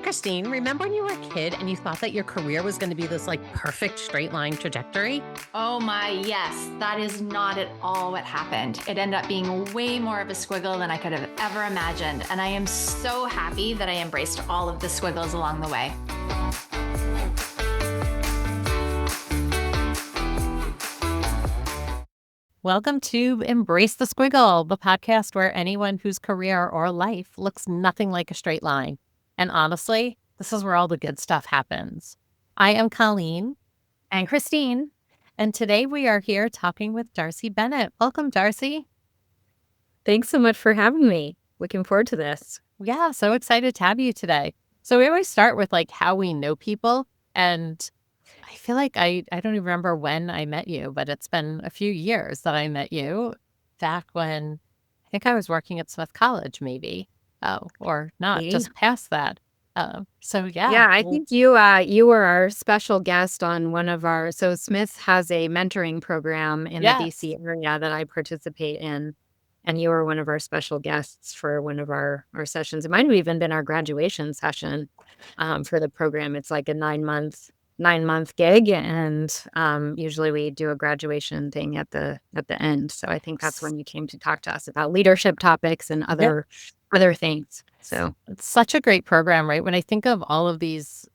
Christine, remember when you were a kid and you thought that your career was going to be this like perfect straight line trajectory? Oh my, yes. That is not at all what happened. It ended up being way more of a squiggle than I could have ever imagined. And I am so happy that I embraced all of the squiggles along the way. Welcome to Embrace the Squiggle, the podcast where anyone whose career or life looks nothing like a straight line. And honestly, this is where all the good stuff happens. I am Colleen. And Christine. And today we are here talking with Darcey Bennett. Welcome, Darcey. Thanks so much for having me. Looking forward to this. Yeah, so excited to have you today. So we always start with like how we know people. And I feel like I don't even remember when I met you, but it's been a few years that I met you back when I think I was working at Smith College, maybe. Oh, or not, just past that. So yeah. Yeah, I think you were our special guest on one of our, so Smith has a mentoring program in the DC area that I participate in. And you were one of our special guests for one of our sessions. It might have even been our graduation session for the program. It's like a 9-month gig, and usually we do a graduation thing at the end. So I think that's when you came to talk to us about leadership topics and other things. So it's such a great program, right? When I think of all of these,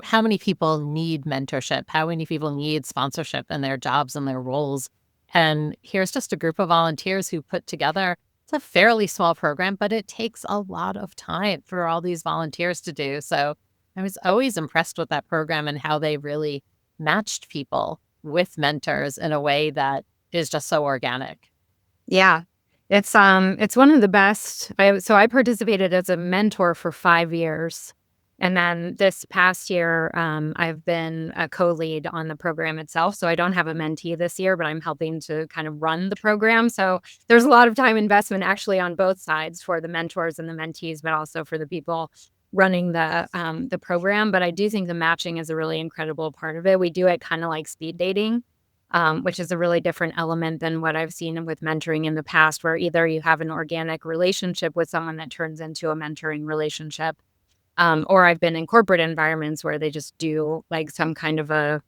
how many people need mentorship, how many people need sponsorship in their jobs and their roles. And here's just a group of volunteers who put together, it's a fairly small program, but it takes a lot of time for all these volunteers to do. So I was always impressed with that program and how they really matched people with mentors in a way that is just so organic. Yeah, it's one of the best. So I participated as a mentor for 5 years. And then this past year, I've been a co-lead on the program itself. So I don't have a mentee this year, but I'm helping to kind of run the program. So there's a lot of time investment actually on both sides for the mentors and the mentees, but also for the people running the program. But I do think the matching is a really incredible part of it. We do it kind of like speed dating, which is a really different element than what I've seen with mentoring in the past, where either you have an organic relationship with someone that turns into a mentoring relationship, or I've been in corporate environments where they just do like some kind of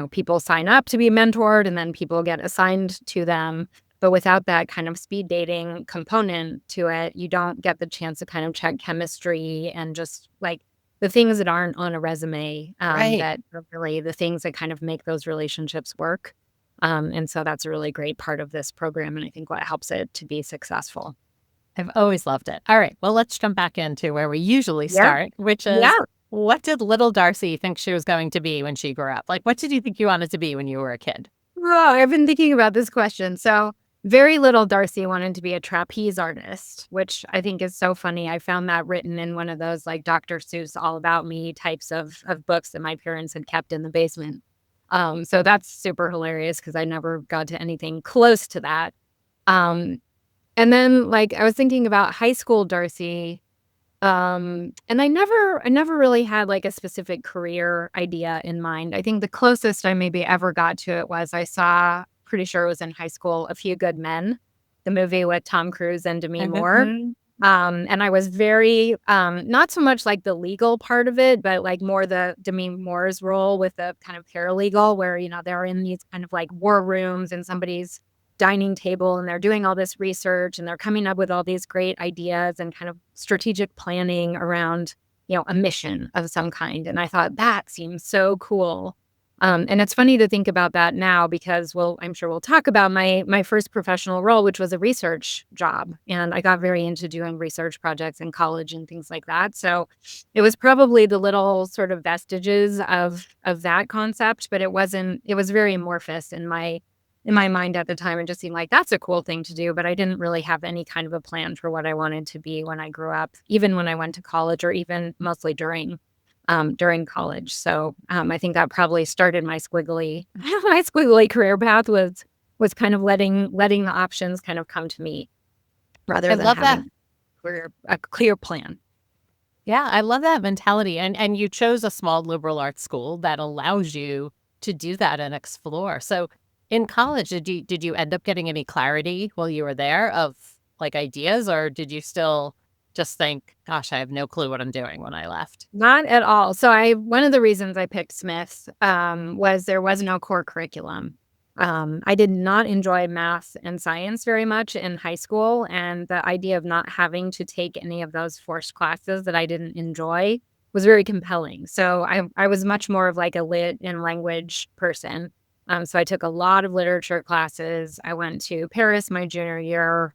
people sign up to be mentored and then people get assigned to them. But without that kind of speed dating component to it, you don't get the chance to kind of check chemistry and just like the things that aren't on a resume, that are really the things that kind of make those relationships work. And so that's a really great part of this program. And I think what helps it to be successful. I've always loved it. All right. Well, let's jump back into where we usually start, which is what did little Darcey think she was going to be when she grew up? Like, what did you think you wanted to be when you were a kid? Oh, I've been thinking about this question. So very little Darcey wanted to be a trapeze artist, which I think is so funny. I found that written in one of those like Dr. Seuss All About Me types of books that my parents had kept in the basement. So that's super hilarious because I never got to anything close to that. And then like I was thinking about high school Darcey, and I never really had like a specific career idea in mind. I think the closest I maybe ever got to it was I saw, pretty sure it was in high school, A Few Good Men, the movie with Tom Cruise and Demi Moore. And I was very, not so much like the legal part of it, but like more the Demi Moore's role with the kind of paralegal where, they're in these kind of like war rooms in somebody's dining table and they're doing all this research and they're coming up with all these great ideas and kind of strategic planning around, a mission of some kind. And I thought that seems so cool. And it's funny to think about that now because, I'm sure we'll talk about my first professional role, which was a research job. And I got very into doing research projects in college and things like that. So it was probably the little sort of vestiges of that concept, but it was very amorphous in my mind at the time. It just seemed like that's a cool thing to do, but I didn't really have any kind of a plan for what I wanted to be when I grew up, even when I went to college or even mostly during college. So I think that probably started my squiggly career path was kind of letting the options kind of come to me rather than having a clear plan. Yeah, I love that mentality. And you chose a small liberal arts school that allows you to do that and explore. So in college, did you end up getting any clarity while you were there of like ideas, or did you still just think, gosh, I have no clue what I'm doing when I left? Not at all. So one of the reasons I picked Smith was there was no core curriculum. I did not enjoy math and science very much in high school, and the idea of not having to take any of those forced classes that I didn't enjoy was very compelling. So I was much more of like a lit and language person. So I took a lot of literature classes. I went to Paris my junior year.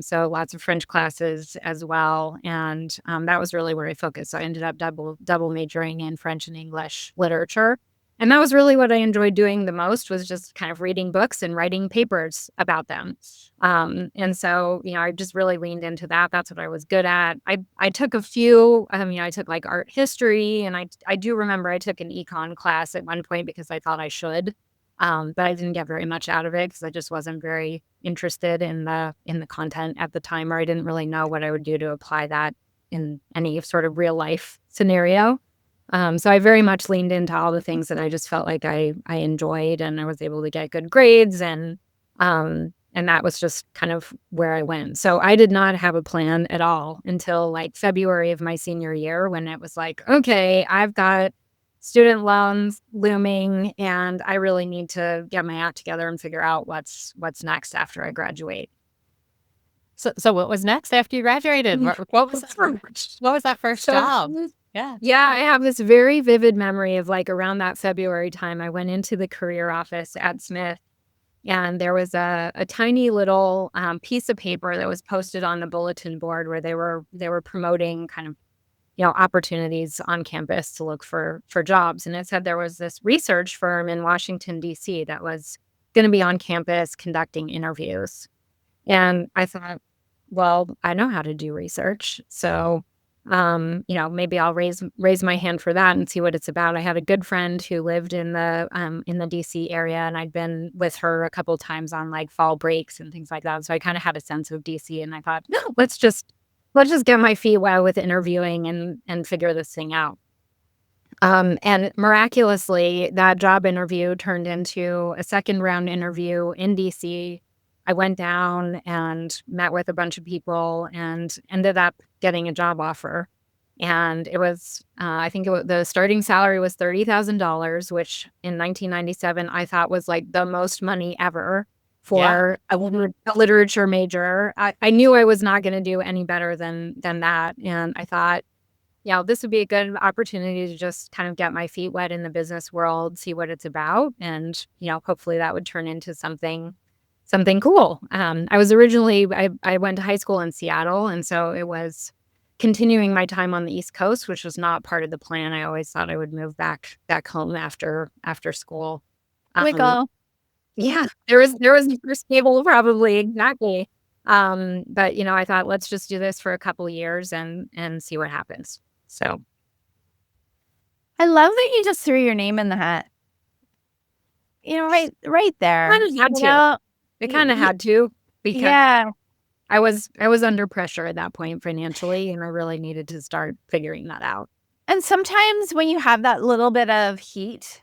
So lots of French classes as well. And that was really where I focused. So I ended up double majoring in French and English literature. And that was really what I enjoyed doing the most, was just kind of reading books and writing papers about them. And so, I just really leaned into that. That's what I was good at. I took a few, I took like art history, and I do remember I took an econ class at one point because I thought I should. But I didn't get very much out of it because I just wasn't very interested in the content at the time, or I didn't really know what I would do to apply that in any sort of real life scenario. So I very much leaned into all the things that I just felt like I enjoyed, and I was able to get good grades, and that was just kind of where I went. So I did not have a plan at all until like February of my senior year, when it was like, okay, I've got student loans looming, and I really need to get my act together and figure out what's next after I graduate. So what was next after you graduated? What was that first job? Yeah, I have this very vivid memory of like around that February time, I went into the career office at Smith, and there was a tiny little piece of paper that was posted on the bulletin board where they were promoting kind of opportunities on campus to look for jobs. And it said there was this research firm in Washington, D.C. that was going to be on campus conducting interviews. And I thought, well, I know how to do research. So, maybe I'll raise my hand for that and see what it's about. I had a good friend who lived in the DC area, and I'd been with her a couple times on like fall breaks and things like that. So I kind of had a sense of DC, and I thought, no, let's just get my feet wet with interviewing and figure this thing out. And miraculously, that job interview turned into a second round interview in DC. I went down and met with a bunch of people and ended up getting a job offer. And it was, the starting salary was $30,000, which in 1997 I thought was like the most money ever for a literature major. I knew I was not going to do any better than that. And I thought, this would be a good opportunity to just kind of get my feet wet in the business world, see what it's about. And, hopefully that would turn into something cool. I was originally, I went to high school in Seattle. And so it was continuing my time on the East Coast, which was not part of the plan. I always thought I would move back home after school. Squiggle. Yeah, there was your stable probably, exactly. But I thought, let's just do this for a couple of years and see what happens. So I love that you just threw your name in the hat. Right there. Kind of had to. It kind of had to, because I was under pressure at that point financially, and I really needed to start figuring that out. And sometimes when you have that little bit of heat,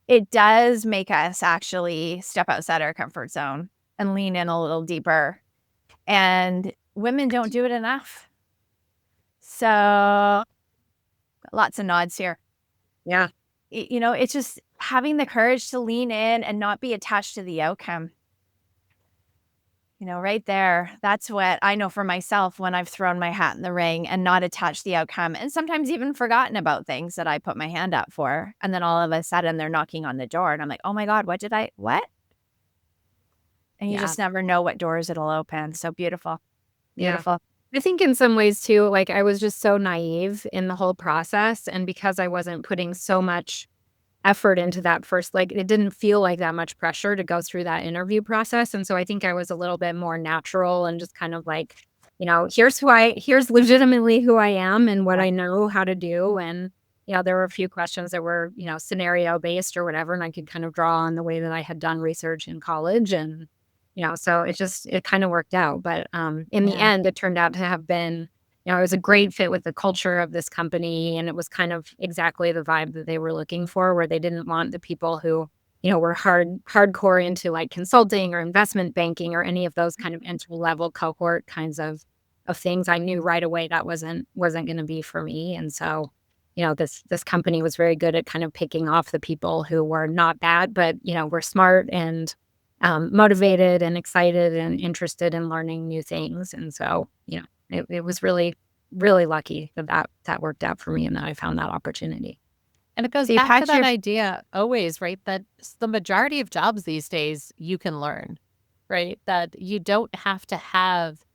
it does make us actually step outside our comfort zone and lean in a little deeper. And women don't do it enough. So lots of nods here. Yeah. It's just having the courage to lean in and not be attached to the outcome. Right there, that's what I know for myself when I've thrown my hat in the ring and not attached the outcome, and sometimes even forgotten about things that I put my hand up for. And then all of a sudden they're knocking on the door and I'm like, oh my God, what? And you just never know what doors it'll open. So beautiful. Beautiful. I think in some ways too, like I was just so naive in the whole process. And because I wasn't putting so much effort into that first, like it didn't feel like that much pressure to go through that interview process. And so I think I was a little bit more natural and just kind of like, here's legitimately who I am and what I know how to do. And, there were a few questions that were, scenario based or whatever. And I could kind of draw on the way that I had done research in college. And, so it kind of worked out. But in the end, it turned out to have been, it was a great fit with the culture of this company. And it was kind of exactly the vibe that they were looking for, where they didn't want the people who, were hardcore into like consulting or investment banking or any of those kind of entry level cohort kinds of things. I knew right away that wasn't going to be for me. And so, this company was very good at kind of picking off the people who were not bad, but, were smart and motivated and excited and interested in learning new things. And so, it was really, really lucky that worked out for me and that I found that opportunity. And it goes So you back to packed that your idea always, right? That the majority of jobs these days you can learn, right? That you don't have to have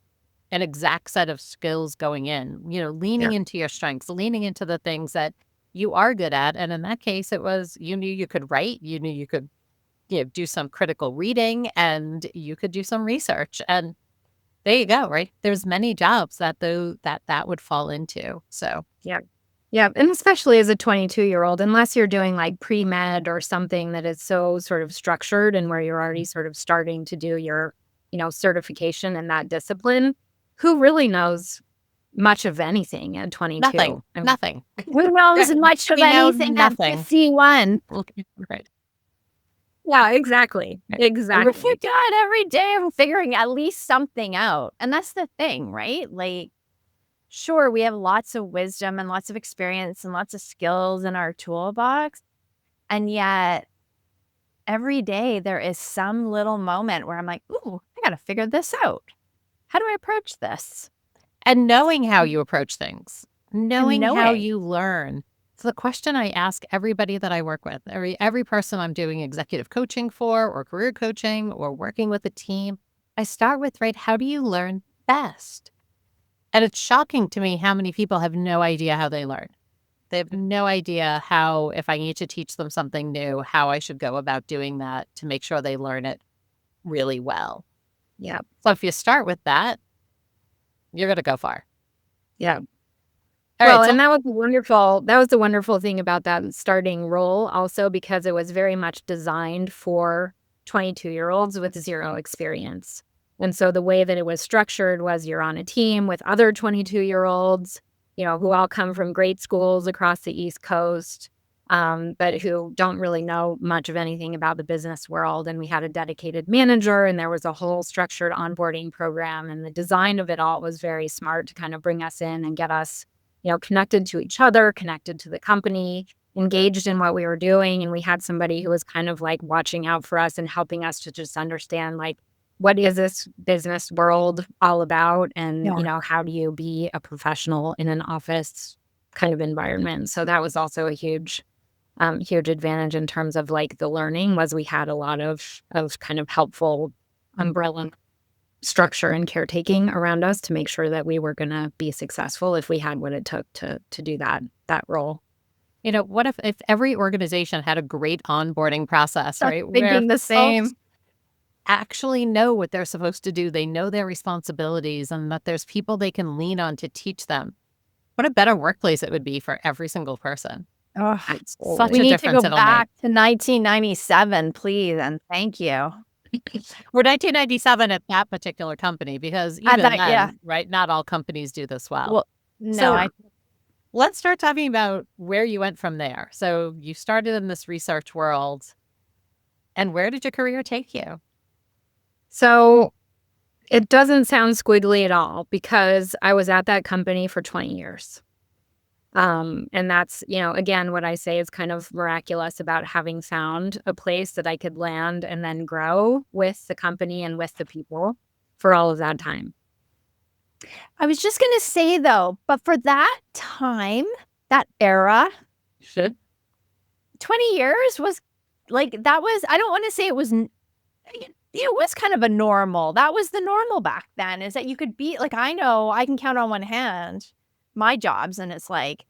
an exact set of skills going in, leaning into your strengths, leaning into the things that you are good at. And in that case, it was you knew you could write, you knew you could do some critical reading, and you could do some research. And there you go, right? There's many jobs that would fall into. So Yeah. And especially as a 22-year-old, unless you're doing like pre-med or something that is so sort of structured and where you're already sort of starting to do your, certification in that discipline, who really knows much of anything at 22? Nothing. who knows much of We know anything at nothing. 51? Right. Yeah, exactly. Exactly. God, every day I'm figuring at least something out. And that's the thing, right? Like, sure, we have lots of wisdom and lots of experience and lots of skills in our toolbox. And yet every day there is some little moment where I'm like, ooh, I got to figure this out. How do I approach this? And knowing how you approach things, knowing how knowing. you learn. So the question I ask everybody that I work with, every person I'm doing executive coaching for or career coaching or working with a team, I start with, right, how do you learn best? And it's shocking to me how many people have no idea how they learn. They have no idea how, if I need to teach them something new, how I should go about doing that to make sure they learn it really well. Yeah. So if you start with that, you're going to go far. Yeah. All Well, right, so and that was the wonderful thing about that starting role also, because it was very much designed for 22-year-olds with zero experience. And so the way that it was structured was you're on a team with other 22-year-olds, who all come from great schools across the East Coast, but who don't really know much of anything about the business world. And we had a dedicated manager, and there was a whole structured onboarding program. And the design of it all was very smart to kind of bring us in and get us, connected to each other, connected to the company, engaged in what we were doing. And we had somebody who was kind of like watching out for us and helping us to just understand, like, what is this business world all about? And, how do you be a professional in an office kind of environment? So that was also a huge advantage in terms of like the learning, was we had a lot of kind of helpful umbrella structure and caretaking around us to make sure that we were going to be successful if we had what it took to do that role. What if every organization had a great onboarding process, right? Thinking the same. Folks actually know what they're supposed to do. They know their responsibilities, and that there's people they can lean on to teach them. What a better workplace it would be for every single person. Oh, Such we a need to difference go it'll back to 1997, please, and thank you. We're 1997 at that particular company, because even then, right, not all companies do this well. Well, no, So let's start talking about where you went from there. So you started in this research world, and where did your career take you? So it doesn't sound squiggly at all, because I was at that company for 20 years. And that's, again, what I say is kind of miraculous about having found a place that I could land and then grow with the company and with the people for all of that time. I was just going to say, though, but for that time, that era, 20 years was like, that was, I don't want to say it was, it was kind of a normal. That was the normal back then, is that you could be like, I know I can count on one hand my jobs, and it's like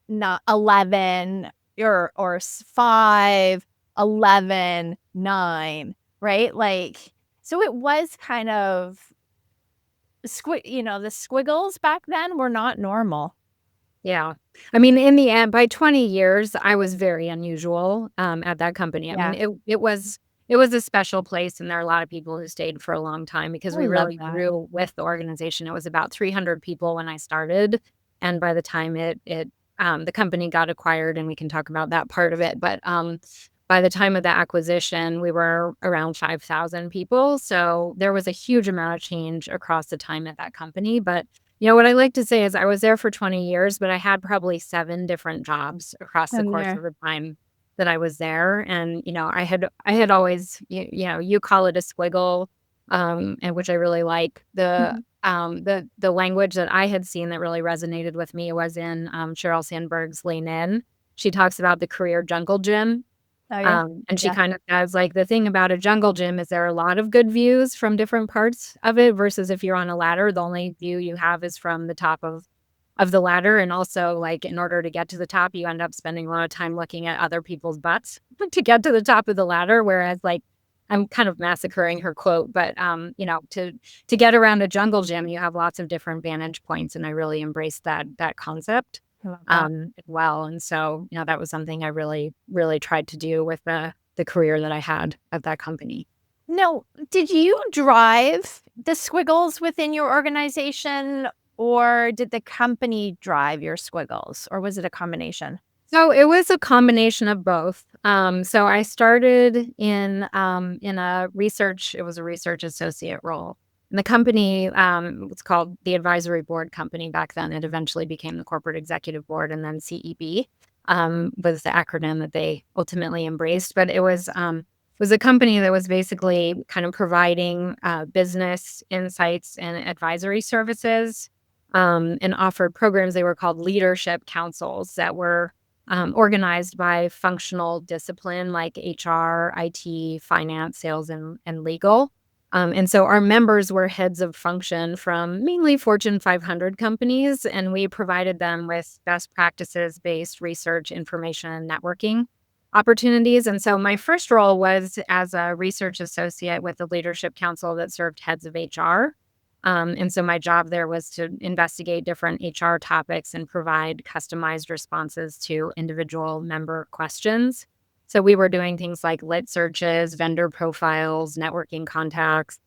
not 11 or 5, 11, 9, right? Like, so it was kind of the squiggles back then were not normal. Yeah. I mean, in the end, by 20 years, I was very unusual at that company. I mean, it was a special place, and there are a lot of people who stayed for a long time because we really grew with the organization. It was about 300 people when I started, and by the time the company got acquired, and we can talk about that part of it, but by the time of the acquisition, we were around 5,000 people. So there was a huge amount of change across the time at that company. But what I like to say is I was there for 20 years, but I had probably 7 different jobs across the course Yeah. of the time that I was there. And, I had always, you call it a squiggle, and which I really like. The language that I had seen that really resonated with me was in Sheryl Sandberg's Lean In. She talks about the career jungle gym. Oh, yeah. And she Yeah. kind of says, like, the thing about a jungle gym is there are a lot of good views from different parts of it versus if you're on a ladder, the only view you have is from the top of the ladder. And also, like, in order to get to the top, you end up spending a lot of time looking at other people's butts to get to the top of the ladder. Whereas, like, I'm kind of massacring her quote, but to get around a jungle gym, you have lots of different vantage points, and I really embraced that concept I love that. as well. And so, that was something I really, really tried to do with the career that I had at that company. No, did you drive the squiggles within your organization, or did the company drive your squiggles, or was it a combination? So it was a combination of both. So I started in a research. It was a research associate role. And the company was called the Advisory Board Company back then. It eventually became the Corporate Executive Board, and then CEB was the acronym that they ultimately embraced. But it was a company that was basically kind of providing business insights and advisory services, and offered programs. They were called leadership councils that were organized by functional discipline like HR, IT, finance, sales, and legal. And so our members were heads of function from mainly Fortune 500 companies, and we provided them with best practices-based research, information, and networking opportunities. And so my first role was as a research associate with the Leadership Council that served heads of HR. And so my job there was to investigate different HR topics and provide customized responses to individual member questions. So we were doing things like lit searches, vendor profiles, networking contacts,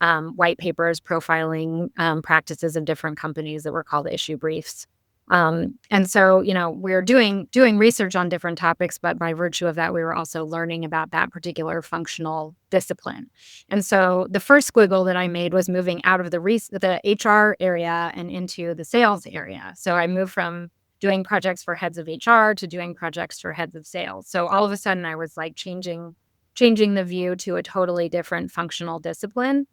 white papers, profiling practices of different companies that were called issue briefs. And so, we're doing research on different topics, but by virtue of that, we were also learning about that particular functional discipline. And so the first squiggle that I made was moving out of the HR area and into the sales area. So I moved from doing projects for heads of HR to doing projects for heads of sales. So all of a sudden I was like changing the view to a totally different functional discipline.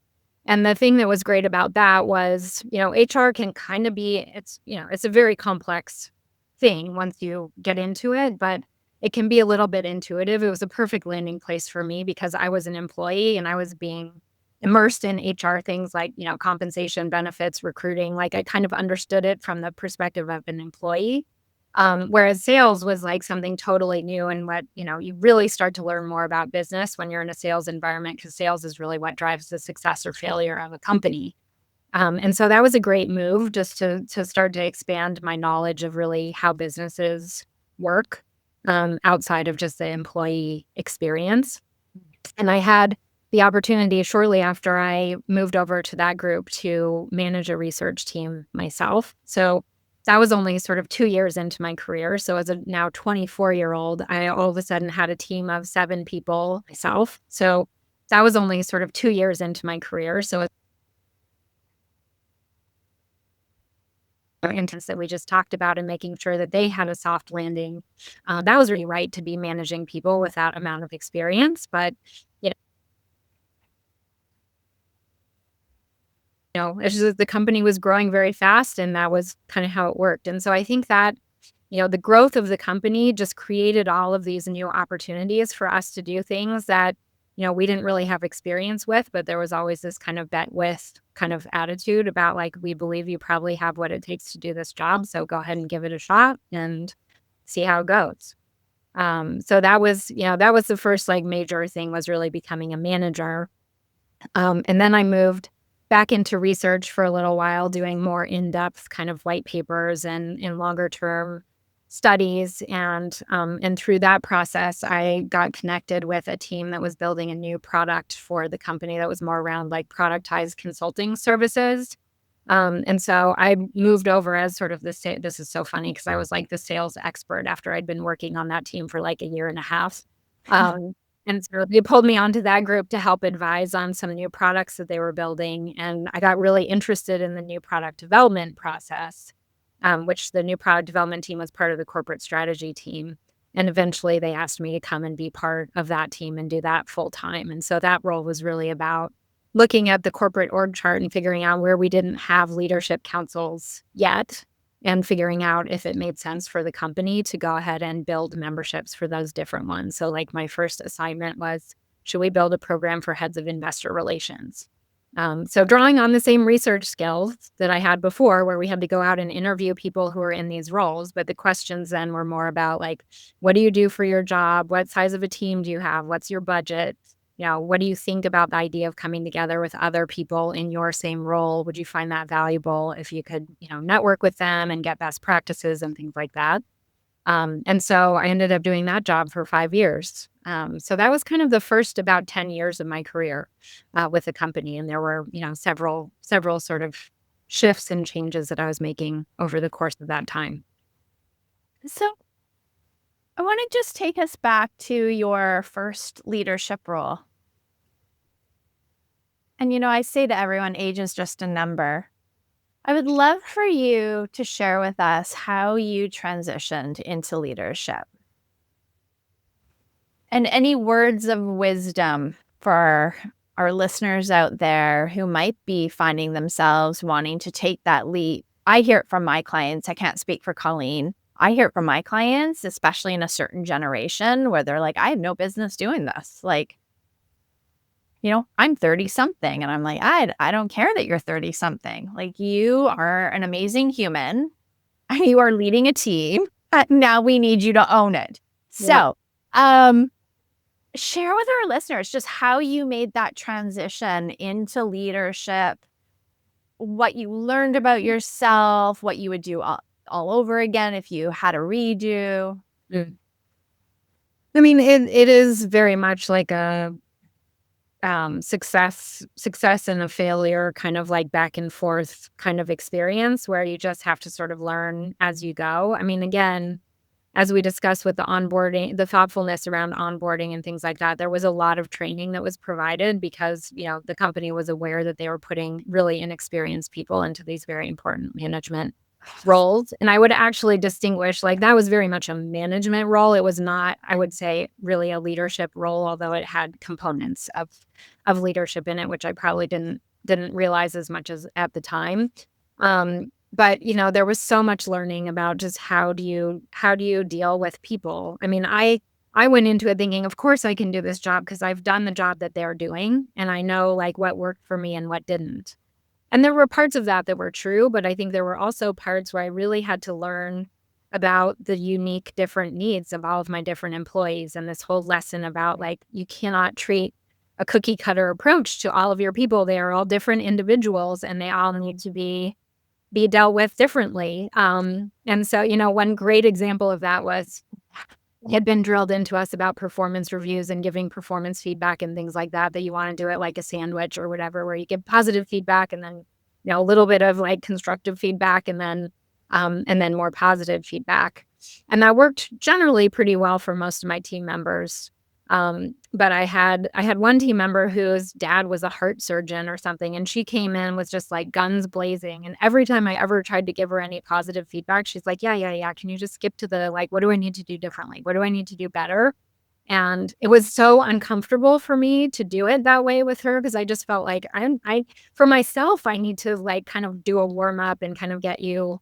And the thing that was great about that was, HR can kind of be, it's a very complex thing once you get into it, but it can be a little bit intuitive. It was a perfect landing place for me because I was an employee and I was being immersed in HR things like, compensation, benefits, recruiting. Like I kind of understood it from the perspective of an employee. Whereas sales was like something totally new, and what, you really start to learn more about business when you're in a sales environment, because sales is really what drives the success or failure of a company. And so that was a great move just to start to expand my knowledge of really how businesses work outside of just the employee experience. And I had the opportunity shortly after I moved over to that group to manage a research team myself. So that was only sort of 2 years into my career. So as a now 24-year-old, I all of a sudden had a team of 7 people myself. So that was only sort of 2 years into my career. So intense that we just talked about and making sure that they had a soft landing. That was really right to be managing people with that amount of experience. But it's just the company was growing very fast, and that was kind of how it worked. And so I think that, the growth of the company just created all of these new opportunities for us to do things that, we didn't really have experience with, but there was always this kind of bet with kind of attitude about like, we believe you probably have what it takes to do this job. So go ahead and give it a shot and see how it goes. So that was the first like major thing, was really becoming a manager. And then I moved back into research for a little while, doing more in-depth kind of white papers and longer term studies. And through that process, I got connected with a team that was building a new product for the company that was more around like productized consulting services. And so I moved over as sort of this is so funny because I was like the sales expert after I'd been working on that team for like a year and a half. And so they pulled me onto that group to help advise on some new products that they were building. And I got really interested in the new product development process, which the new product development team was part of the corporate strategy team. And eventually they asked me to come and be part of that team and do that full time. And so that role was really about looking at the corporate org chart and figuring out where we didn't have leadership councils yet, and figuring out if it made sense for the company to go ahead and build memberships for those different ones. So like my first assignment was, should we build a program for heads of investor relations? So drawing on the same research skills that I had before, where we had to go out and interview people who are in these roles, but the questions then were more about like, what do you do for your job? What size of a team do you have? What's your budget? What do you think about the idea of coming together with other people in your same role? Would you find that valuable if you could, network with them and get best practices and things like that? And so I ended up doing that job for 5 years. So that was kind of the first about 10 years of my career with the company. And there were, several sort of shifts and changes that I was making over the course of that time. So I want to just take us back to your first leadership role. And, I say to everyone, age is just a number. I would love for you to share with us how you transitioned into leadership. And any words of wisdom for our listeners out there who might be finding themselves wanting to take that leap. I hear it from my clients. I can't speak for Colleen. I hear it from my clients, especially in a certain generation where they're like, I have no business doing this. Like, I'm 30 something. And I'm like, I don't care that you're 30 something. Like, you are an amazing human. You are leading a team. Now we need you to own it. Yeah. So, share with our listeners just how you made that transition into leadership, what you learned about yourself, what you would do all over again if you had a redo. I mean, it is very much like a success and a failure kind of like back and forth kind of experience where you just have to sort of learn as you go. I mean, again, as we discussed with the onboarding, the thoughtfulness around onboarding and things like that, there was a lot of training that was provided because, the company was aware that they were putting really inexperienced people into these very important management roles. And I would actually distinguish, like, that was very much a management role. It was not, I would say, really a leadership role, although it had components of leadership in it, which I probably didn't realize as much as at the time. But, there was so much learning about just how do you deal with people? I mean, I went into it thinking, of course I can do this job because I've done the job that they're doing and I know like what worked for me and what didn't. And there were parts of that were true, but I think there were also parts where I really had to learn about the unique different needs of all of my different employees and this whole lesson about like, you cannot treat a cookie cutter approach to all of your people. They are all different individuals and they all need to be dealt with differently. And so, one great example of that was it had been drilled into us about performance reviews and giving performance feedback and things like that you want to do it like a sandwich or whatever, where you give positive feedback and then, a little bit of like constructive feedback and then more positive feedback. And that worked generally pretty well for most of my team members. But I had one team member whose dad was a heart surgeon or something, and she came in with just like guns blazing. And every time I ever tried to give her any positive feedback, she's like, yeah. Can you just skip to the, like, what do I need to do differently? What do I need to do better? And it was so uncomfortable for me to do it that way with her because I just felt like I for myself, I need to like kind of do a warm up and kind of get you,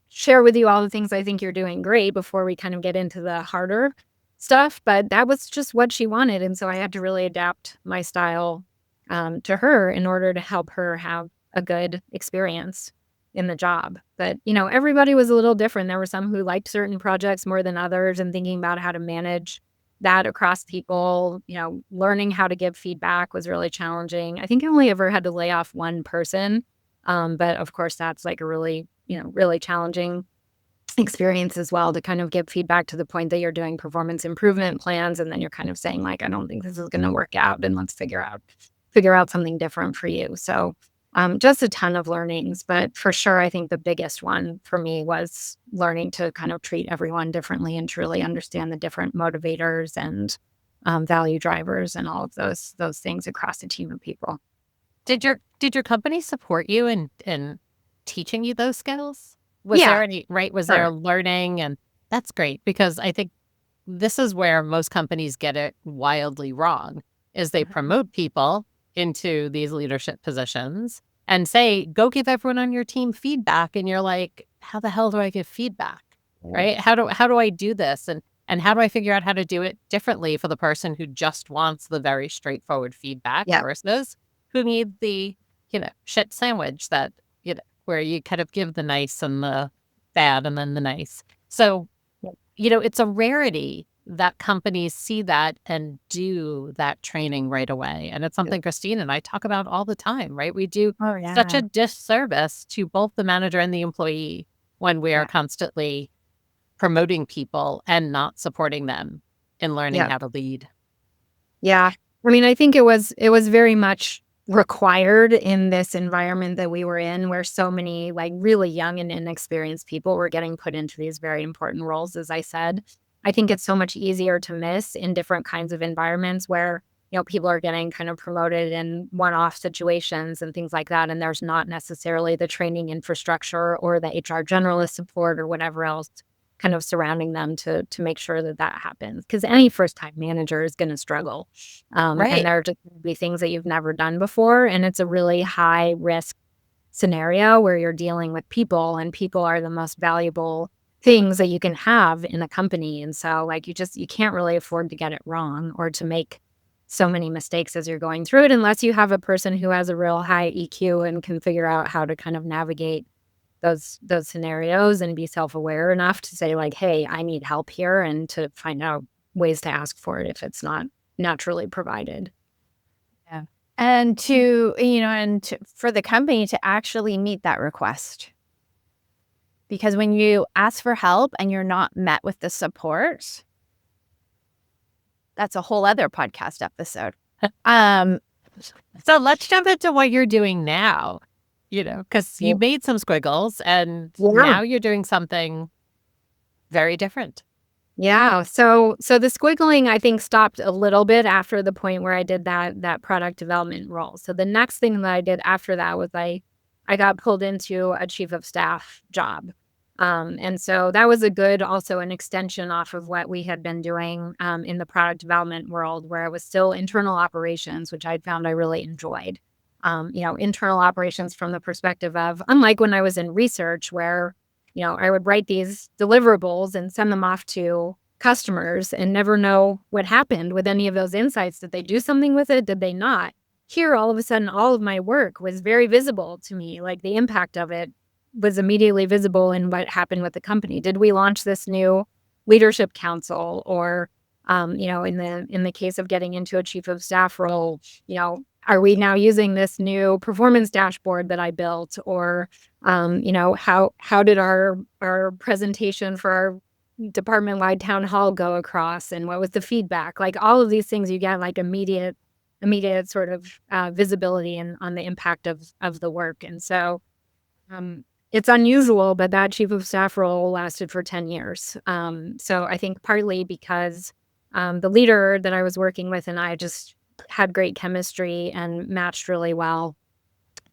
share with you all the things I think you're doing great before we kind of get into the harder stuff. But that was just what she wanted. And so I had to really adapt my style to her in order to help her have a good experience in the job. But, everybody was a little different. There were some who liked certain projects more than others, and thinking about how to manage that across people, learning how to give feedback was really challenging. I think I only ever had to lay off one person. But of course, that's like a really, really challenging experience as well, to kind of give feedback to the point that you're doing performance improvement plans. And then you're kind of saying like, I don't think this is going to work out and let's figure out something different for you. So just a ton of learnings. But for sure, I think the biggest one for me was learning to kind of treat everyone differently and truly understand the different motivators and value drivers and all of those things across a team of people. Did your company support you in teaching you those skills? Was Yeah, there any Was there learning? And that's great, because I think this is where most companies get it wildly wrong, is they promote people into these leadership positions and say, go give everyone on your team feedback. And you're like, how the hell do I give feedback? Right? How do I do this? And how do I figure out how to do it differently for the person who just wants the very straightforward feedback Yeah. versus who need the, shit sandwich that, where you kind of give the nice and the bad and then the nice. So, it's a rarity that companies see that and do that training right away. And it's something Christine and I talk about all the time, right? We do such a disservice to both the manager and the employee when we are constantly promoting people and not supporting them in learning how to lead. Yeah. I mean, I think it was very much required in this environment that we were in, where so many like really young and inexperienced people were getting put into these very important roles. As I said, I think it's so much easier to miss in different kinds of environments where, people are getting kind of promoted in one-off situations and things like that. And there's not necessarily the training infrastructure or the HR generalist support or whatever else kind of surrounding them to make sure that happens. Because any first-time manager is going to struggle. Right. And there are just going to be things that you've never done before. And it's a really high-risk scenario where you're dealing with people, and people are the most valuable things that you can have in a company. And so, like, you can't really afford to get it wrong or to make so many mistakes as you're going through it, unless you have a person who has a real high EQ and can figure out how to kind of navigate those scenarios and be self-aware enough to say, like, hey, I need help here, and to find out ways to ask for it if it's not naturally provided. Yeah. And for the company to actually meet that request. Because when you ask for help and you're not met with the support, that's a whole other podcast episode. So let's jump into what you're doing now, because you made some squiggles and now you're doing something very different. Yeah. So the squiggling, I think, stopped a little bit after the point where I did that product development role. So the next thing that I did after that was I got pulled into a chief of staff job. And so that was also an extension off of what we had been doing in the product development world, where it was still internal operations, which I found I really enjoyed. Internal operations from the perspective of, unlike when I was in research, where, I would write these deliverables and send them off to customers and never know what happened with any of those insights. Did they do something with it? Did they not? Here, all of a sudden, all of my work was very visible to me. Like, the impact of it was immediately visible in what happened with the company. Did we launch this new leadership council? Or, in the case of getting into a chief of staff role, are we now using this new performance dashboard that I built? Or, how did our presentation for our department-wide town hall go across? And what was the feedback? Like, all of these things, you get like immediate sort of visibility on the impact of the work. And so, it's unusual, but that chief of staff role lasted for 10 years. So I think partly because the leader that I was working with and I just had great chemistry and matched really well.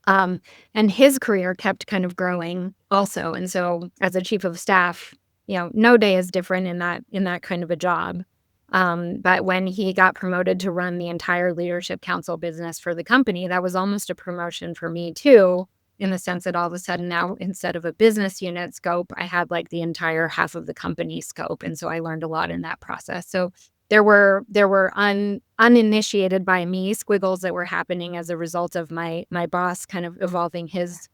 And his career kept kind of growing also. And so as a chief of staff, no day is different in that kind of a job. But when he got promoted to run the entire leadership council business for the company, that was almost a promotion for me too, in the sense that all of a sudden now, instead of a business unit scope, I had like the entire half of the company scope. And so I learned a lot in that process. So there were uninitiated by me squiggles that were happening as a result of my boss kind of evolving his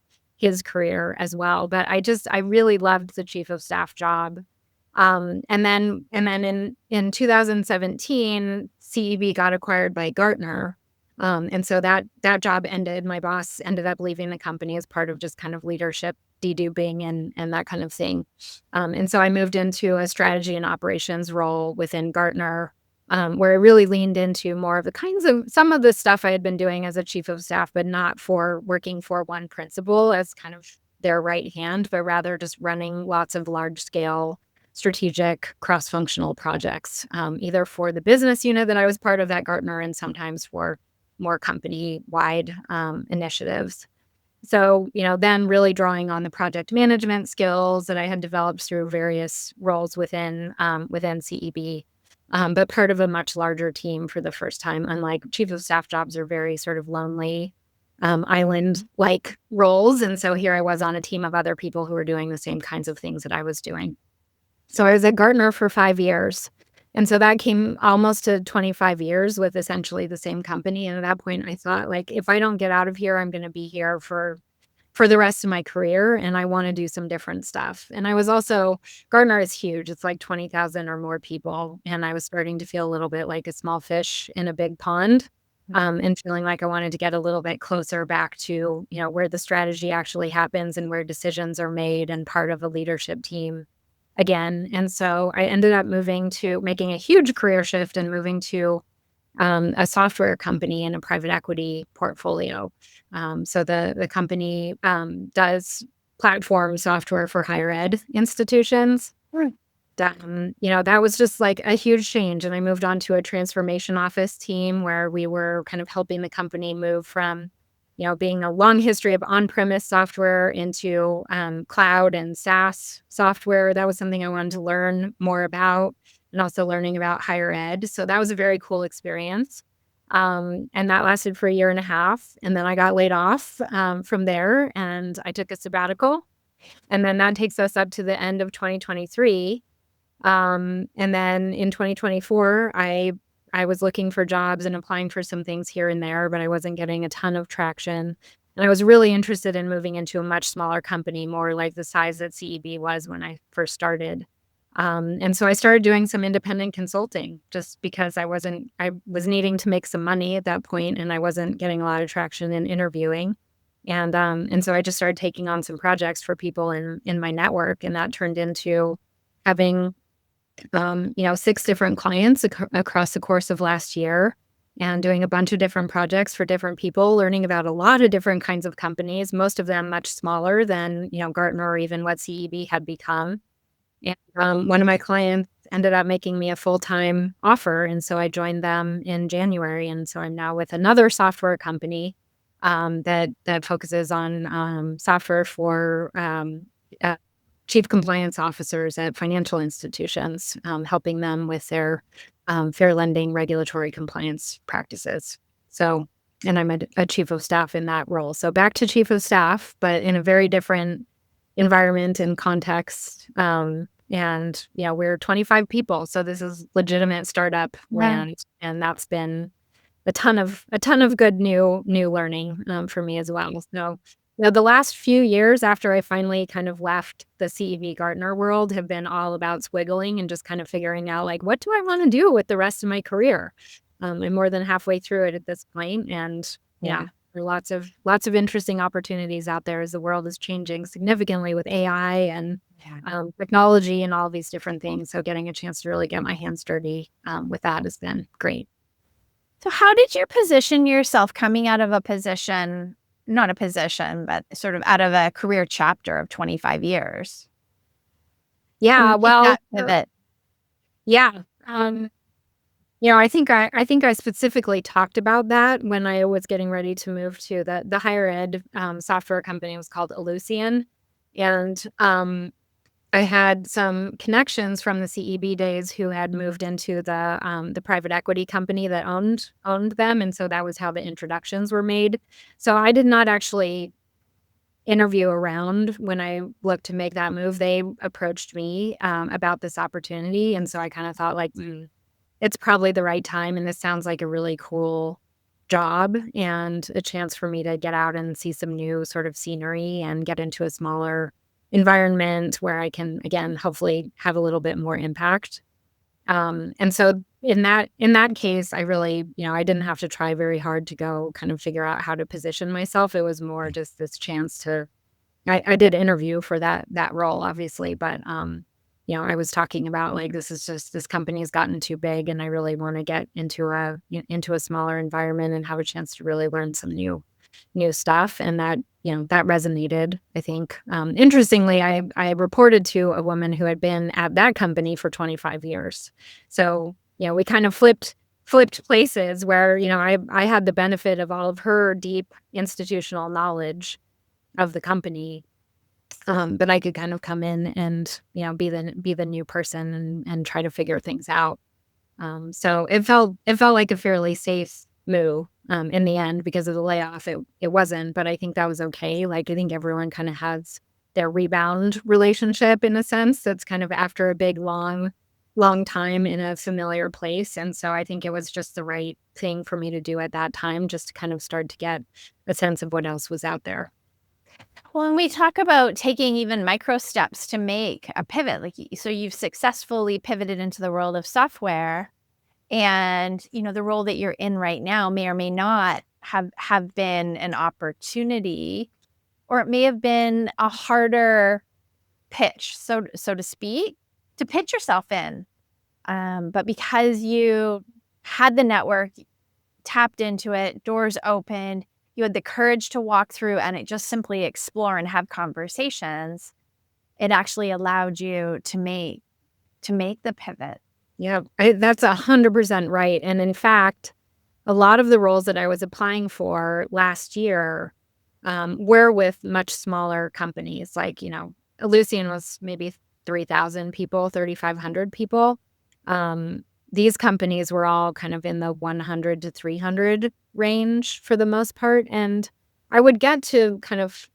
career as well. But I really loved the chief of staff job. And then in 2017, CEB got acquired by Gartner. And so that job ended. My boss ended up leaving the company as part of just kind of leadership deduping and that kind of thing. And so I moved into a strategy and operations role within Gartner. where I really leaned into more of the kinds of some of the stuff I had been doing as a chief of staff, but not for working for one principal as kind of their right hand, but rather just running lots of large scale strategic cross-functional projects, either for the business unit that I was part of at Gartner and sometimes for more company-wide initiatives. So, then really drawing on the project management skills that I had developed through various roles within CEB, but part of a much larger team for the first time. Unlike chief of staff jobs are very sort of lonely, island-like roles. And so here I was on a team of other people who were doing the same kinds of things that I was doing. So I was at Gartner for 5 years. And so that came almost to 25 years with essentially the same company. And at that point, I thought, like, if I don't get out of here, I'm going to be here for the rest of my career. And I want to do some different stuff. And I was also, Gartner is huge. It's like 20,000 or more people. And I was starting to feel a little bit like a small fish in a big pond. And feeling like I wanted to get a little bit closer back to, where the strategy actually happens and where decisions are made and part of a leadership team again. And so I ended up making a huge career shift and moving to a software company in a private equity portfolio. So the company does platform software for higher ed institutions. Right. That was just like a huge change. And I moved on to a transformation office team where we were kind of helping the company move from being a long history of on-premise software into cloud and SaaS software. That was something I wanted to learn more about, and also learning about higher ed. So that was a very cool experience. And that lasted for 1.5 years. And then I got laid off from there, and I took a sabbatical. And then that takes us up to the end of 2023. And then in 2024, I was looking for jobs and applying for some things here and there, but I wasn't getting a ton of traction. And I was really interested in moving into a much smaller company, more like the size that CEB was when I first started. And so I started doing some independent consulting just because I was needing to make some money at that point, and I wasn't getting a lot of traction in interviewing. And so I just started taking on some projects for people in my network, and that turned into having 6 different clients across the course of last year, and doing a bunch of different projects for different people, learning about a lot of different kinds of companies, most of them much smaller than, Gartner or even what CEB had become. And one of my clients ended up making me a full-time offer. And so I joined them in January. And so I'm now with another software company that focuses on software for chief compliance officers at financial institutions, helping them with their fair lending regulatory compliance practices. So, and I'm a chief of staff in that role. So back to chief of staff, but in a very different environment and context. And we're 25 people. So this is legitimate startup land. And that's been a ton of good new learning for me as well. So the last few years after I finally kind of left the CEB Gartner world have been all about squiggling and just kind of figuring out, like, what do I want to do with the rest of my career? I'm more than halfway through it at this point, and there are lots of interesting opportunities out there as the world is changing significantly with AI and technology and all these different things. So getting a chance to really get my hands dirty with that has been great. So how did you position yourself coming out of a position, not a position, but sort of out of a career chapter of 25 years? Yeah, well, pivot. Yeah. I think I specifically talked about that when I was getting ready to move to the higher ed software company. It was called Ellucian. And I had some connections from the CEB days who had moved into the private equity company that owned them. And so that was how the introductions were made. So I did not actually interview around when I looked to make that move. They approached me about this opportunity. And so I kind of thought, like, it's probably the right time. And this sounds like a really cool job and a chance for me to get out and see some new sort of scenery and get into a smaller environment where I can, again, hopefully have a little bit more impact. And so in that case, I really, I didn't have to try very hard to go kind of figure out how to position myself. It was more just this chance to, I did interview for that role, obviously, but I was talking about like, this company has gotten too big and I really want to get into a smaller environment and have a chance to really learn some new stuff. And that, that resonated, I think. Interestingly, I reported to a woman who had been at that company for 25 years. So, we kind of flipped places where, I had the benefit of all of her deep institutional knowledge of the company. But I could kind of come in and, be the new person and try to figure things out. So it felt like a fairly safe move in the end because of the layoff. It wasn't, but I think that was okay. Like I think everyone kind of has their rebound relationship in a sense. That's kind of after a big long time in a familiar place. And so I think it was just the right thing for me to do at that time, just to kind of start to get a sense of what else was out there. Well, when we talk about taking even micro steps to make a pivot, like so you've successfully pivoted into the world of software, and the role that you're in right now may or may not have been an opportunity, or it may have been a harder pitch, so to speak, to pitch yourself in. But because you had the network, tapped into it, doors opened, you had the courage to walk through and just simply explore and have conversations, it actually allowed you to make the pivot. Yeah, that's 100% right. And in fact, a lot of the roles that I was applying for last year were with much smaller companies. Like, Ellucian was maybe 3,000 people, 3,500 people. These companies were all kind of in the 100 to 300 range for the most part. And I would get to kind of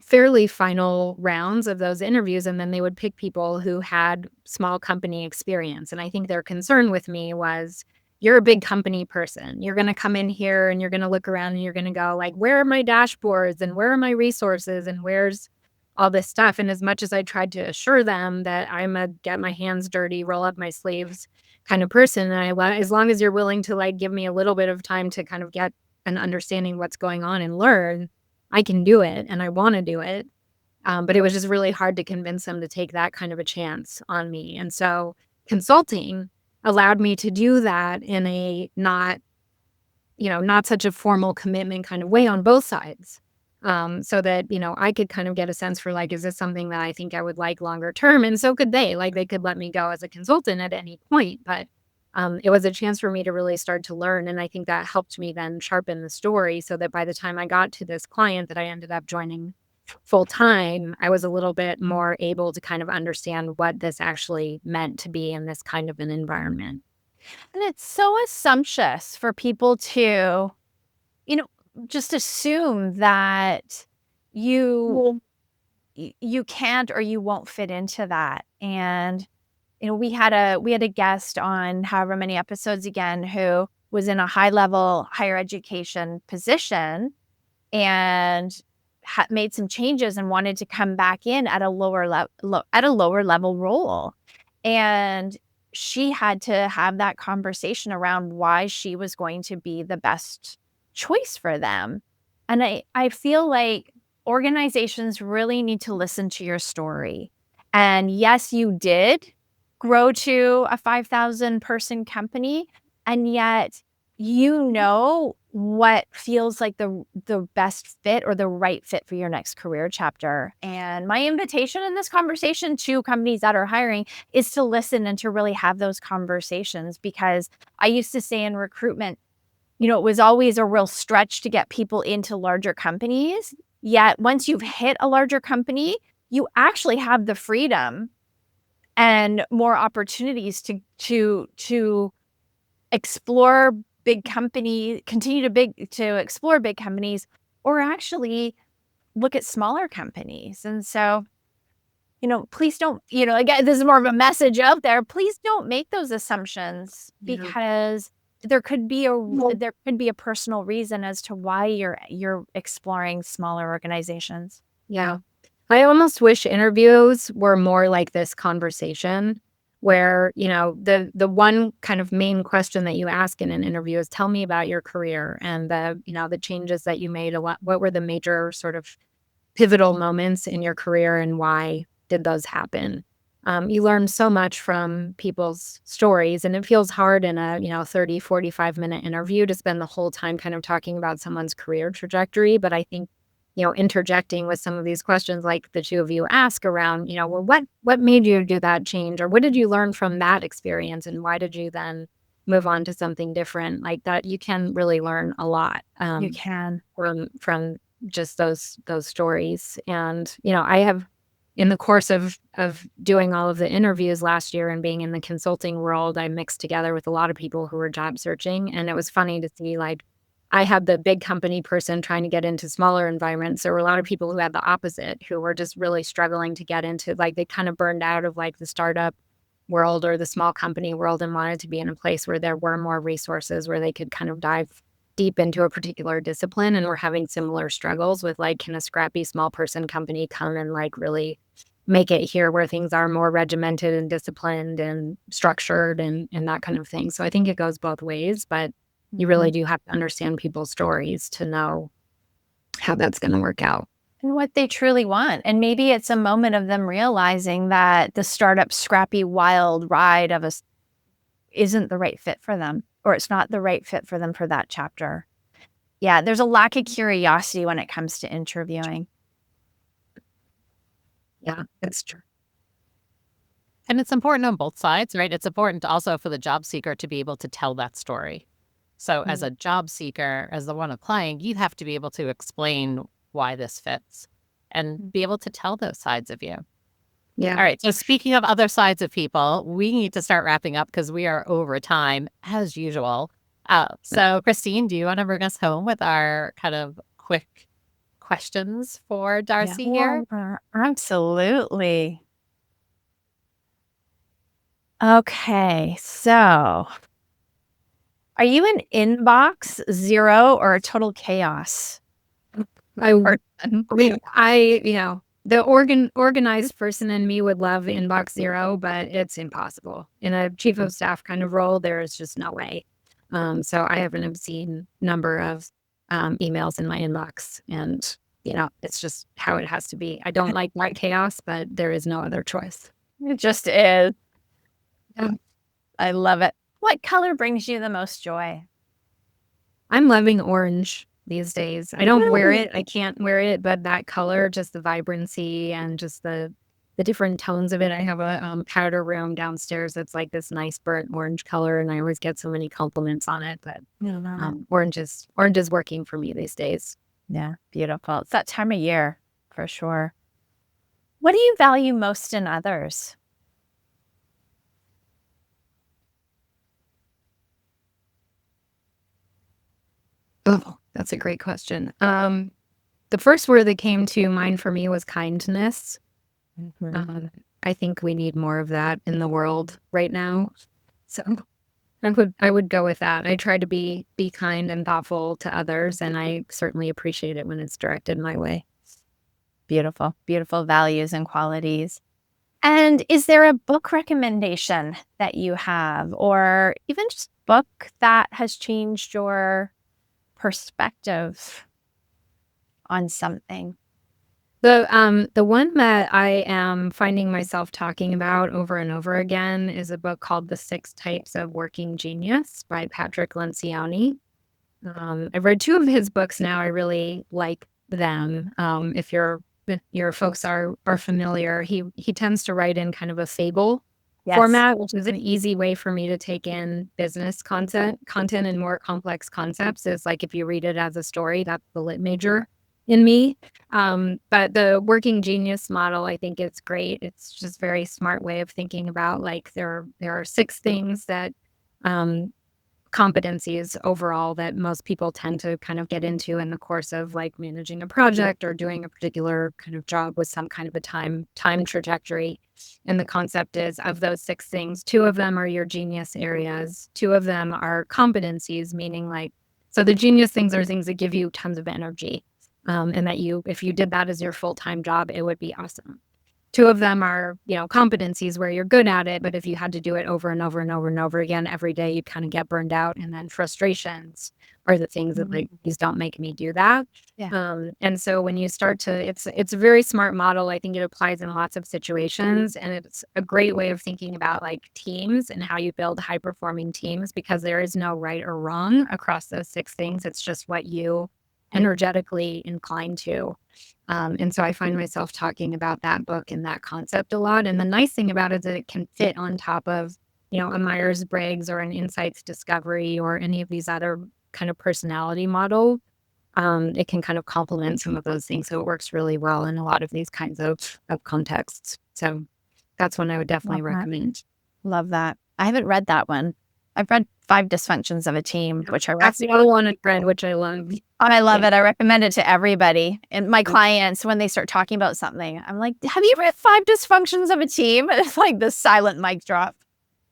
fairly final rounds of those interviews, and then they would pick people who had small company experience. And I think their concern with me was, you're a big company person. You're going to come in here and you're going to look around and you're going to go like, where are my dashboards and where are my resources and where's all this stuff? And as much as I tried to assure them that I'm a get my hands dirty, roll up my sleeves kind of person, and as long as you're willing to like give me a little bit of time to kind of get an understanding what's going on and learn, I can do it and I want to do it. But it was just really hard to convince them to take that kind of a chance on me. And so consulting allowed me to do that in a not such a formal commitment kind of way on both sides. So that, I could kind of get a sense for like, is this something that I think I would like longer term? And so could they. Like they could let me go as a consultant at any point. But it was a chance for me to really start to learn. And I think that helped me then sharpen the story so that by the time I got to this client that I ended up joining full time, I was a little bit more able to kind of understand what this actually meant to be in this kind of an environment. And it's so assumptuous for people to, just assume that you can't or you won't fit into that. And we had a guest on however many episodes again who was in a high-level higher education position and made some changes and wanted to come back in at a lower level role. And she had to have that conversation around why she was going to be the best choice for them. And I feel like organizations really need to listen to your story. And yes, you did grow to a 5,000 person company, and yet what feels like the best fit or the right fit for your next career chapter. And my invitation in this conversation to companies that are hiring is to listen and to really have those conversations, because I used to say in recruitment, it was always a real stretch to get people into larger companies. Yet once you've hit a larger company, you actually have the freedom and more opportunities to explore big companies, continue to explore big companies, or actually look at smaller companies. And so, please don't, again, this is more of a message out there. Please don't make those assumptions, because there could be a personal reason as to why you're exploring smaller organizations. Yeah. I almost wish interviews were more like this conversation where, the one kind of main question that you ask in an interview is, tell me about your career and the changes that you made. What were the major sort of pivotal moments in your career and why did those happen? You learn so much from people's stories, and it feels hard in a 30, 45-minute interview to spend the whole time kind of talking about someone's career trajectory. But I think interjecting with some of these questions like the two of you ask around, well, what made you do that change, or what did you learn from that experience, and why did you then move on to something different, like that, you can really learn a lot You can. from just those stories. And I have, in the course of doing all of the interviews last year and being in the consulting world, I mixed together with a lot of people who were job searching, and it was funny to see, like, I had the big company person trying to get into smaller environments. There were a lot of people who had the opposite, who were just really struggling to get into, like, they kind of burned out of like the startup world or the small company world and wanted to be in a place where there were more resources, where they could kind of dive deep into a particular discipline, and were having similar struggles with, like, can a scrappy small person company come and like really make it here, where things are more regimented and disciplined and structured and that kind of thing. So I think it goes both ways, but you really do have to understand people's stories to know how that's going to work out. And what they truly want. And maybe it's a moment of them realizing that the startup scrappy wild ride of us isn't the right fit for them, or it's not the right fit for them for that chapter. Yeah, there's a lack of curiosity when it comes to interviewing. Yeah, that's true. And it's important on both sides, right? It's important also for the job seeker to be able to tell that story. So as a job seeker, as the one applying, you have to be able to explain why this fits and be able to tell those sides of you. Yeah. All right. So speaking of other sides of people, we need to start wrapping up because we are over time as usual. So Christine, do you want to bring us home with our kind of quick questions for Darcey here? Absolutely. Okay, so are you an inbox 0 or a total chaos? The organized person in me would love inbox 0, but it's impossible. In a chief of staff kind of role, there is just no way. So I have an obscene number of emails in my inbox, and it's just how it has to be. I don't like white chaos, but there is no other choice. It just is. Yeah. I love it. What color brings you the most joy? I'm loving orange these days. I don't wear it. I can't wear it, but that color, just the vibrancy and just the different tones of it. I have a powder room downstairs that's like this nice burnt orange color, and I always get so many compliments on it. But orange is working for me these days. Yeah, beautiful. It's that time of year for sure. What do you value most in others? Oh, that's a great question. The first word that came to mind for me was kindness. I think we need more of that in the world right now. So I would go with that. I try to be kind and thoughtful to others, and I certainly appreciate it when it's directed my way. Beautiful, beautiful values and qualities. And is there a book recommendation that you have, or even just a book that has changed your perspective on something? The one that I am finding myself talking about over and over again is a book called The 6 Types of Working Genius by Patrick Lencioni. I've read 2 of his books now. I really like them. If your folks are familiar, he tends to write in kind of a fable format, which is an easy way for me to take in business content and more complex concepts. Is like, if you read it as a story, that's the lit major in me. But the working genius model, I think it's great. It's just a very smart way of thinking about, like, there are 6 things that competencies overall that most people tend to kind of get into in the course of, like, managing a project or doing a particular kind of job with some kind of a time trajectory. And the concept is, of those 6 things, 2 of them are your genius areas. 2 of them are competencies, meaning, like, so the genius things are things that give you tons of energy. And that if you did that as your full-time job, it would be awesome. Two of them are, competencies where you're good at it, but if you had to do it over and over and over and over again every day, you'd kind of get burned out. And then frustrations are the things that like, please don't make me do that. Yeah. And so when you start to, it's a very smart model. I think it applies in lots of situations, and it's a great way of thinking about like teams and how you build high performing teams, because there is no right or wrong across those 6 things. It's just what you energetically inclined to. And so I find myself talking about that book and that concept a lot. And the nice thing about it is that it can fit on top of, a Myers-Briggs or an Insights Discovery or any of these other kind of personality model. It can kind of complement some of those things. So it works really well in a lot of these kinds of contexts. So that's one I would definitely recommend. Love that. I haven't read that one. I've read 5 Dysfunctions of a Team, which I That's the other one I read, which I love. I love it. I recommend it to everybody. And my clients, when they start talking about something, I'm like, have you read 5 Dysfunctions of a Team? And it's like this silent mic drop.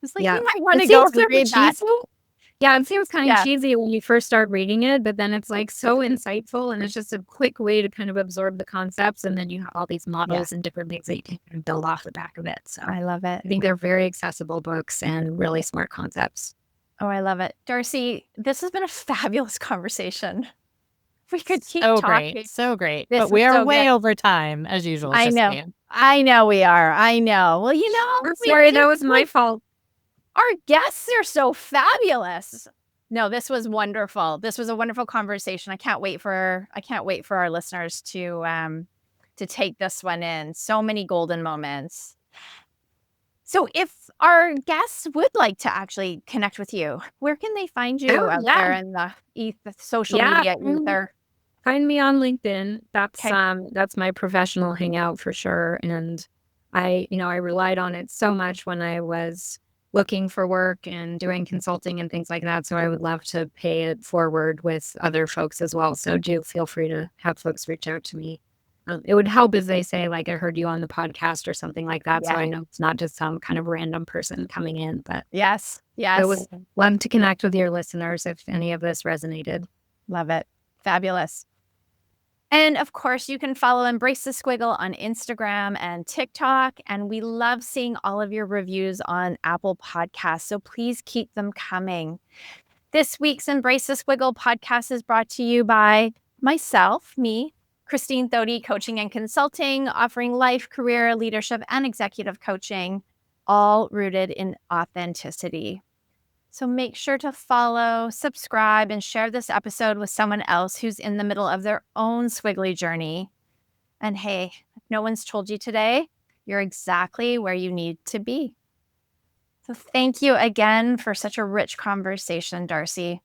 It's like, you might want to go read that. Yeah, it seems kind of cheesy when you first start reading it, but then it's like so insightful, and it's just a quick way to kind of absorb the concepts. And then you have all these models and different things that you can build off the back of it. So I love it. I think they're very accessible books and really smart concepts. Oh, I love it. Darcey, this has been a fabulous conversation. We could keep so talking. Great. So great. This But we are so way good. over time, as usual. I know. Saying. I know we are. I know. Well, Sorry, that was my fault. Our guests are so fabulous. No, this was wonderful. This was a wonderful conversation. I can't wait for our listeners to take this one in. So many golden moments. So if our guests would like to actually connect with you, where can they find you out there in the social media ether? Find me on LinkedIn. That's my professional hangout for sure. And I relied on it so much when I was looking for work and doing consulting and things like that. So I would love to pay it forward with other folks as well. So do feel free to have folks reach out to me. It would help if they say, like, I heard you on the podcast or something like that. So I know it's not just some kind of random person coming in. But yes. I would love to connect with your listeners if any of this resonated. Love it. Fabulous. And of course, you can follow Embrace the Squiggle on Instagram and TikTok. And we love seeing all of your reviews on Apple Podcasts. So please keep them coming. This week's Embrace the Squiggle podcast is brought to you by myself, Christine Thody, coaching and consulting, offering life, career, leadership, and executive coaching, all rooted in authenticity. So make sure to follow, subscribe, and share this episode with someone else who's in the middle of their own squiggly journey. And hey, if no one's told you today, you're exactly where you need to be. So thank you again for such a rich conversation, Darcey.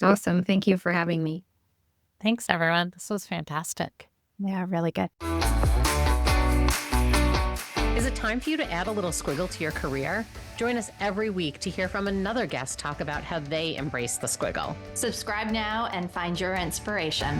Awesome. Thank you for having me. Thanks, everyone. This was fantastic. Yeah, really good. Is it time for you to add a little squiggle to your career? Join us every week to hear from another guest talk about how they embrace the squiggle. Subscribe now and find your inspiration.